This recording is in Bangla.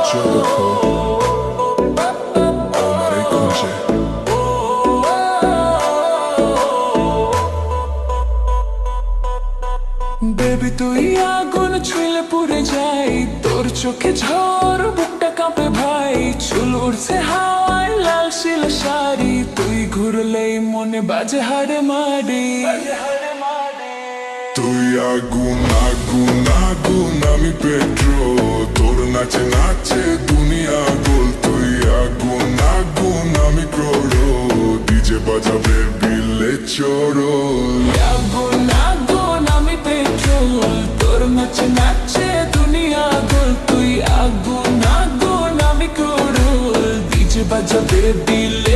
দেখো আমারই খুঁজে বেবি তুই আগুন ছুঁলে পুড়ে যাই, তোর চোখে ঝড় বুকটা কাঁপে ভাই, চুল উড়ছে হাওয়ায় লাল শিল শাড়ি, তুই ঘুরলেই মনে বাজে হাড়ে মারি। তুই আগুন আগুন আগুন আমি পেট্রোল, তোর নাচে নাচে দুনিয়া গোল। তুই আগুন আগুন আমি ক্রোড়ো, ডিজে বাজাবে বিলে চোরল। আগুন আগুন আমি পেট্রোল, তোর নাচে নাচে দুনিয়া গোল। তুই আগুন আগুন আমি ক্রোড়, ডিজে বাজাবে দিল